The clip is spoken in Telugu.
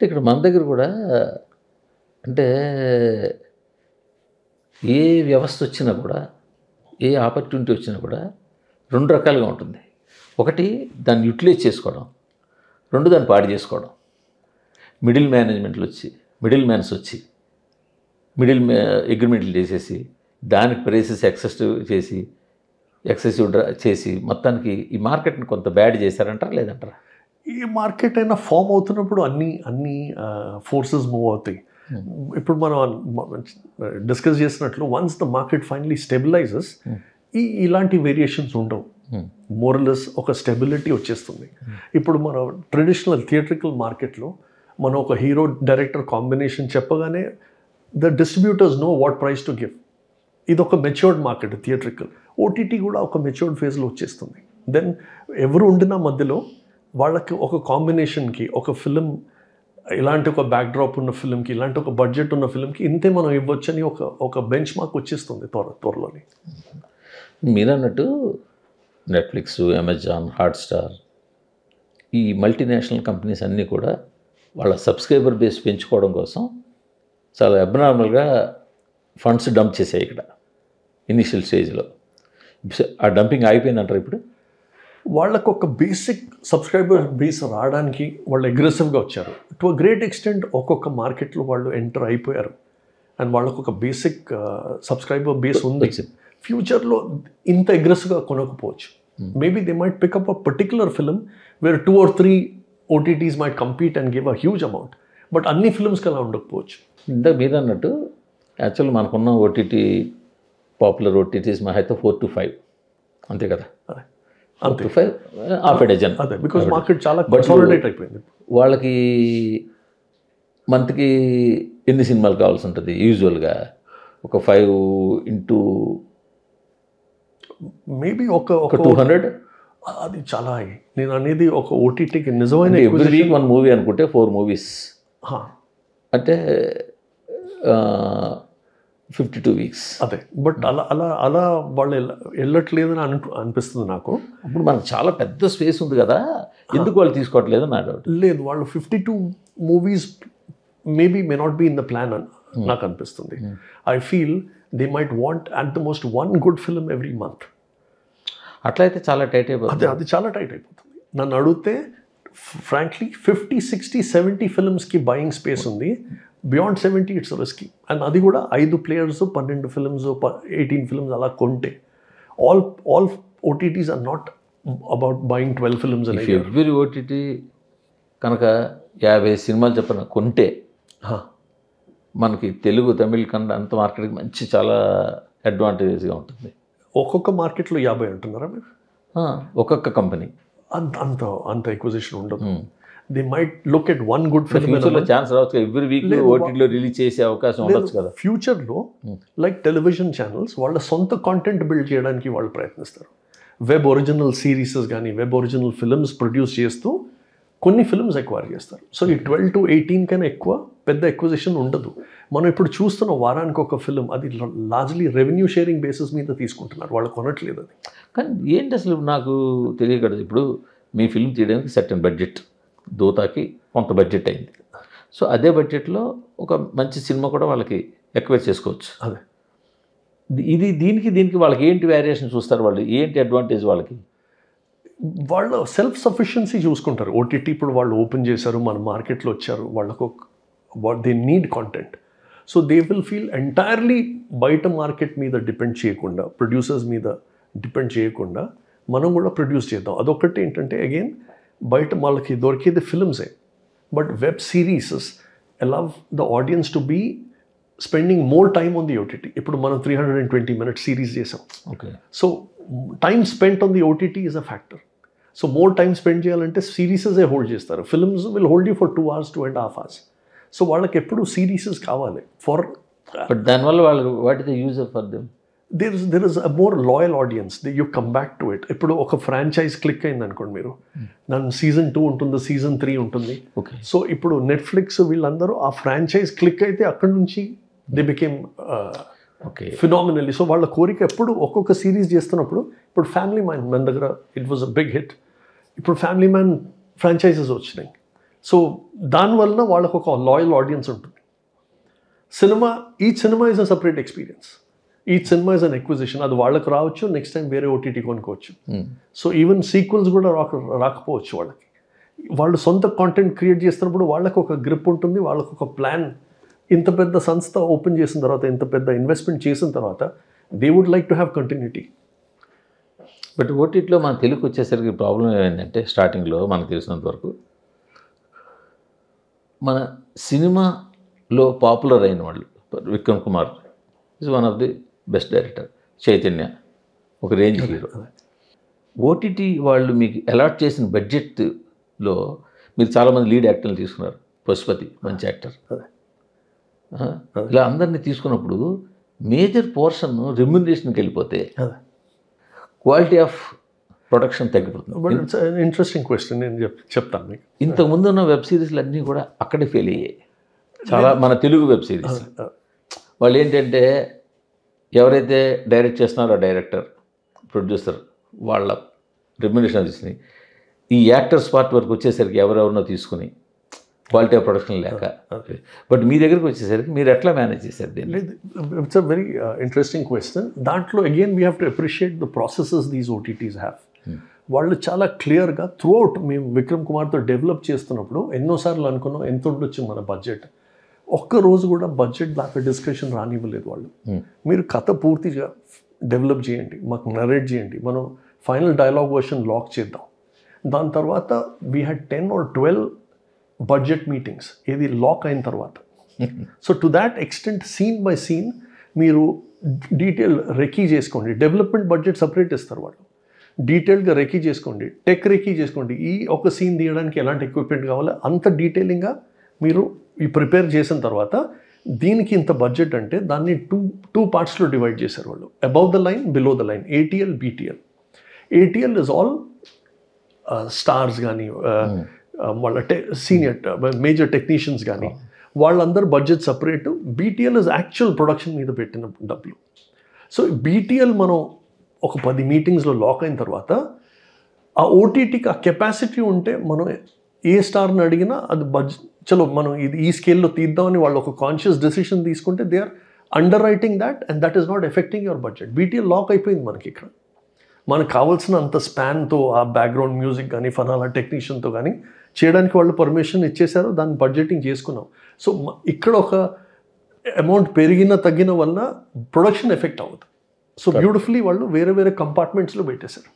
ఇక్కడ మన దగ్గర కూడా అంటే ఏ వ్యవస్థ వచ్చినా కూడా ఏ ఆపర్చునిటీ వచ్చినా కూడా రెండు రకాలుగా ఉంటుంది. ఒకటి దాన్ని యూటిలైజ్ చేసుకోవడం, రెండు దాన్ని పాడు చేసుకోవడం. మిడిల్ మ్యాన్స్ వచ్చి అగ్రిమెంట్లు చేసేసి దానికి ప్రైసెస్ ఎక్సెసివ్ చేసి మొత్తానికి ఈ మార్కెట్ని కొంత బ్యాడ్ చేశారంటారా లేదంటారా? ఈ మార్కెట్ అయినా ఫామ్ అవుతున్నప్పుడు అన్ని ఫోర్సెస్ మూవ్ అవుతాయి. ఇప్పుడు మనం డిస్కస్ చేసినట్లు once the market finally stabilises ఇలాంటి వేరియేషన్స్ ఉండవు. మోరలెస్ ఒక స్టెబిలిటీ వచ్చేస్తుంది. ఇప్పుడు మన ట్రెడిషనల్ థియేట్రికల్ మార్కెట్లో మనం ఒక హీరో డైరెక్టర్ కాంబినేషన్ చెప్పగానే the distributors know what price to give. ఇది ఒక మెచ్యూర్డ్ మార్కెట్ థియేట్రికల్. ఓటీటీ కూడా ఒక మెచ్యూర్డ్ ఫేజ్లో వచ్చేస్తుంది. దెన్ ఎవరు ఉండినా మధ్యలో వాళ్ళకి ఒక కాంబినేషన్కి ఒక ఫిలిం ఇలాంటి ఒక బ్యాక్డ్రాప్ ఉన్న ఫిలింకి ఇలాంటి ఒక బడ్జెట్ ఉన్న ఫిలింకి ఇంతే మనం ఇవ్వచ్చని ఒక బెంచ్ మార్క్ వచ్చేస్తుంది త్వరలోని. మీరు అన్నట్టు నెట్ఫ్లిక్స్, అమెజాన్, హాట్స్టార్ ఈ మల్టీనేషనల్ కంపెనీస్ అన్నీ కూడా వాళ్ళ సబ్స్క్రైబర్ బేస్ పెంచుకోవడం కోసం చాలా అబ్నార్మల్గా ఫండ్స్ డంప్ చేసాయి ఇక్కడ ఇనిషియల్ స్టేజ్లో. ఆ డంపింగ్ అయిపోయిందంటారు ఇప్పుడు? వాళ్ళకు ఒక బేసిక్ సబ్స్క్రైబర్ బేస్ రావడానికి వాళ్ళు అగ్రెసివ్గా వచ్చారు. టు అ గ్రేట్ ఎక్స్టెంట్ ఒక్కొక్క మార్కెట్లో వాళ్ళు ఎంటర్ అయిపోయారు అండ్ వాళ్ళకు ఒక బేసిక్ సబ్స్క్రైబర్ బేస్ ఉంది. ఫ్యూచర్లో ఇంత అగ్రెసివ్గా కొనకపోవచ్చు. Maybe they might pick up a particular film where 2 or 3 OTTs might compete and give a huge amount. But అన్ని ఫిల్మ్స్కి అలా ఉండకపోవచ్చు. ఇందాక మీరు అన్నట్టు యాక్చువల్ మనకున్న ఓటీటీ పాపులర్ ఓటీటీస్ మా అయితే 4 to 5 అంతే కదా, 4 to 5 హాఫ్ ఎ డజన్. అదే బికాస్ మార్కెట్ చాలా కన్సాలిడేట్ అయిపోయింది. వాళ్ళకి మంత్కి ఎన్ని సినిమాలు కావాల్సి ఉంటుంది? యూజువల్గా ఒక 5 into మేబీ ఒక 200. అది చాలా నేను అనేది ఒక ఓటీటీకి నిజమైన ఎవ్రీ వీక్ 1 మూవీ అనుకుంటే 4 movies అంటే 52 weeks. అదే బట్ అలా వాళ్ళు వెళ్ళట్లేదని అనిపిస్తుంది నాకు. ఇప్పుడు మనకు చాలా పెద్ద స్పేస్ ఉంది కదా, ఎందుకు వాళ్ళు తీసుకోవట్లేదు నా డౌట్. లేదు, వాళ్ళు 52 movies maybe may not be in the plan అని నాకు అనిపిస్తుంది. I feel they might want at the most 1 good film every month. అట్లయితే చాలా టైట్ అయిపోతుంది. అది చాలా టైట్ అయిపోతుంది. నన్ను అడిగితే ఫ్రాంక్లీ 50, 60, 70 ఫిల్మ్స్కి బయింగ్ స్పేస్ ఉంది. Beyond 70 it's risky. అండ్ అది కూడా 5 players 12 films 18 films అలా కొంటే all OTTs are not about buying 12 films అని. ఎవ్రీ ఓటీటీ కనుక 50 సినిమాలు చెప్పిన కొంటే మనకి తెలుగు, తమిళ్, కన్నడ అంత మార్కెట్కి మంచి చాలా అడ్వాంటేజ్గా ఉంటుంది. ఒక్కొక్క మార్కెట్లో 50 అంటున్నారా మీరు? ఒక్కొక్క కంపెనీ అంత ఎక్విజిషన్ ఉండదు. They might look at 1 good film. ఫ్యూచర్లో ఛాన్స్ రావచ్చు, ఎవ్రీ వీక్ ఓటీటీలో రిలీజ్ చేసే అవకాశం ఉండొచ్చు కదా. ఫ్యూచర్లో లైక్ టెలివిజన్ ఛానల్స్ వాళ్ళ సొంత కాంటెంట్ బిల్డ్ చేయడానికి వాళ్ళు ప్రయత్నిస్తారు. వెబ్ ఒరిజినల్ సిరీసెస్ కానీ వెబ్ ఒరిజినల్ ఫిల్మ్స్ ప్రొడ్యూస్ చేస్తూ కొన్ని ఫిల్మ్స్ ఎక్వైర్ చేస్తారు. సో ఈ 12 to 18 కన్నా ఎక్కువ పెద్ద ఎక్విజిషన్ ఉండదు. మనం ఇప్పుడు చూస్తున్న వారానికి ఒక ఫిల్మ్ అది లార్జ్లీ రెవెన్యూ షేరింగ్ బేసిస్ మీద తీసుకుంటున్నారు, వాళ్ళు కొనట్లేదు. అది కానీ ఏంటి అసలు నాకు తెలియకూడదు. ఇప్పుడు మీ ఫిల్మ్ తీయడానికి సర్టెన్ బడ్జెట్, దోతాకి కొంత బడ్జెట్ అయింది. సో అదే బడ్జెట్లో ఒక మంచి సినిమా కూడా వాళ్ళకి ఎక్వైర్ చేసుకోవచ్చు. అదే ఇది దీనికి వాళ్ళకి ఏంటి వేరియేషన్ చూస్తారు, వాళ్ళు ఏంటి అడ్వాంటేజ్ వాళ్ళకి? వాళ్ళ సెల్ఫ్ సఫిషియన్సీ చూసుకుంటారు. ఓటీటీ ఇప్పుడు వాళ్ళు ఓపెన్ చేశారు, మన మార్కెట్లో వచ్చారు, వాళ్ళకు they need content. So they will feel entirely బయట మార్కెట్ మీద డిపెండ్ చేయకుండా, ప్రొడ్యూసర్స్ మీద డిపెండ్ చేయకుండా మనం కూడా ప్రొడ్యూస్ చేద్దాం. అదొకటి ఏంటంటే అగైన్ బయట వాళ్ళకి దొరికేది ఫిల్మ్సే, but web series allow the audience to be spending more time on the OTT. ఇప్పుడు మనం 320 minute సిరీస్ చేసాం. Okay, so time spent on the OTT is a factor. So more time spend చేయాలంటే సిరీసెసే హోల్డ్ చేస్తారు. Films will hold you for 2 hours, 2.5 hours. So వాళ్ళకి ఎప్పుడు సిరీసెస్ కావాలి ఫర్. బట్ దానివల్ల వాళ్ళు what is the user for them? there is a more loyal audience. You come back to it. ఇప్పుడు ఒక ఫ్రాంచైజ్ క్లిక్ అయింది అనుకోండి మీరు, దాని సీజన్ 2 ఉంటుంది, సీజన్ 3 ఉంటుంది. ఓకే, సో ఇప్పుడు నెట్ఫ్లిక్స్ వీళ్ళందరూ ఆ ఫ్రాంచైజ్ క్లిక్ అయితే అక్కడి నుంచి దే బికేమ్ ఫినామినల్లీ. సో వాళ్ళ కోరిక ఎప్పుడు ఒక్కొక్క సిరీస్ చేస్తున్నప్పుడు, ఇప్పుడు ఫ్యామిలీ మ్యాన్ మన దగ్గర it was a big hit. ఇప్పుడు ఫ్యామిలీ మ్యాన్ ఫ్రాంచైజెస్ వచ్చినాయి. సో దానివల్ల వాళ్ళకు ఒక లాయల్ ఆడియన్స్ ఉంటుంది. Each cinema is a separate experience, each cinema is an acquisition. అది వాళ్ళకు రావచ్చు, నెక్స్ట్ టైం వేరే ఓటీటీ కొనుక్కోవచ్చు. సో ఈవెన్ సీక్వెల్స్ కూడా రాకపోవచ్చు వాళ్ళకి. వాళ్ళు సొంత కాంటెంట్ క్రియేట్ చేస్తున్నప్పుడు వాళ్ళకు ఒక గ్రిప్ ఉంటుంది, వాళ్ళకు ఒక ప్లాన్. ఇంత పెద్ద సంస్థ ఓపెన్ చేసిన తర్వాత, ఇంత పెద్ద ఇన్వెస్ట్మెంట్ చేసిన తర్వాత they would like to have continuity. But ఓటీటీలో మన తెలుగుకి వచ్చేసరికి ప్రాబ్లం ఏమైందంటే, స్టార్టింగ్లో మనకు తెలిసినంత వరకు మన సినిమాలో పాపులర్ అయిన వాళ్ళు, Vikram Kumar is one of the best director, Chaitanya ఒక రేంజ్ హీరో. ఓటీటీ వాళ్ళు మీకు అలాట్ చేసిన బడ్జెట్లో మీరు చాలామంది లీడ్ యాక్టర్లు తీసుకున్నారు. పశుపతి మంచి యాక్టర్. ఇలా అందరినీ తీసుకున్నప్పుడు మేజర్ పోర్షన్ రెమ్యునరేషన్కి వెళ్ళిపోతే క్వాలిటీ ఆఫ్ ప్రొడక్షన్ తగ్గిపోతుంది. బట్ ఇట్స్ ఇంట్రెస్టింగ్ క్వశ్చన్, నేను చెప్తాను మీకు. ఇంతకుముందు ఉన్న వెబ్ సిరీస్లు అన్నీ కూడా అక్కడే ఫెయిల్ అయ్యాయి. చాలా మన తెలుగు వెబ్ సిరీస్ వాళ్ళు ఏంటంటే, ఎవరైతే డైరెక్ట్ చేస్తున్నారో డైరెక్టర్, ప్రొడ్యూసర్, వాళ్ళ రెమ్యునరేషన్ తీసుకుని ఈ యాక్టర్స్ పార్ట్ వరకు వచ్చేసరికి ఎవరెవరినో తీసుకుని క్వాలిటీ ఆఫ్ ప్రొడక్షన్ లేక. బట్ మీ దగ్గరికి వచ్చేసరికి మీరు ఎట్లా మేనేజ్ చేశారు దీన్ని? It's a very interesting question. దాంట్లో again we have to appreciate the processes these OTTs have. వాళ్ళు చాలా క్లియర్గా త్రూ అవుట్, మేము విక్రమ్ కుమార్తో డెవలప్ చేస్తున్నప్పుడు ఎన్నోసార్లు అనుకున్నాం ఎంత ఉండొచ్చు మన బడ్జెట్. ఒక్కరోజు కూడా బడ్జెట్ దాకా డిస్కషన్ రానివ్వలేదు వాళ్ళు. మీరు కథ పూర్తిగా డెవలప్ చేయండి, మాకు నరేట్ చేయండి, మనం ఫైనల్ డైలాగ్ వర్షన్ లాక్ చేద్దాం. దాని తర్వాత we had 10 or 12 budget meetings ఇది లాక్ అయిన తర్వాత. So to that extent scene by scene మీరు డీటెయిల్ రెకీ చేసుకోండి. డెవలప్మెంట్ బడ్జెట్ సపరేట్ ఇస్తారు వాళ్ళు. డీటెయిల్గా రెకీ చేసుకోండి, టెక్ రెకీ చేసుకోండి. ఈ ఒక సీన్ తీయడానికి ఎలాంటి ఎక్విప్మెంట్ కావాలో అంత డీటెయిలింగ్గా మీరు ఈ ప్రిపేర్ చేసిన తర్వాత, దీనికి ఇంత బడ్జెట్ అంటే దాన్ని టూ పార్ట్స్లో డివైడ్ చేశారు వాళ్ళు. Above the line, below the line, ATL, BTL. ATL is all stars కానీ వాళ్ళ సీనియర్ మేజర్ టెక్నీషియన్స్ కానీ వాళ్ళందరూ budget separate. BTL is actual production మీద పెట్టిన డబ్బులు. సో బీటీఎల్ మనం ఒక 10 మీటింగ్స్లో లాక్ అయిన తర్వాత, ఆ ఓటీటీకి ఆ కెపాసిటీ ఉంటే మనం ఏ స్టార్ని అడిగినా అది చలో మనం ఇది ఈ స్కేల్లో తీద్దామని వాళ్ళు ఒక కాన్షియస్ డెసిషన్ తీసుకుంటే they are underwriting that and that is not affecting your budget. BTL lock అయిపోయింది మనకి ఇక్కడ. మనకు కావాల్సిన అంత స్పాన్తో, ఆ బ్యాక్గ్రౌండ్ మ్యూజిక్ కానీ ఫనాలా టెక్నీషియన్తో కానీ చేయడానికి వాళ్ళు పర్మిషన్ ఇచ్చేశారు, దాన్ని బడ్జెటింగ్ చేసుకున్నాం. సో ఇక్కడ ఒక అమౌంట్ పెరిగిన తగ్గిన వల్ల ప్రొడక్షన్ ఎఫెక్ట్ అవ్వదు. సో బ్యూటిఫుల్లీ వాళ్ళు వేరే వేరే కంపార్ట్మెంట్స్లో పెట్టేశారు.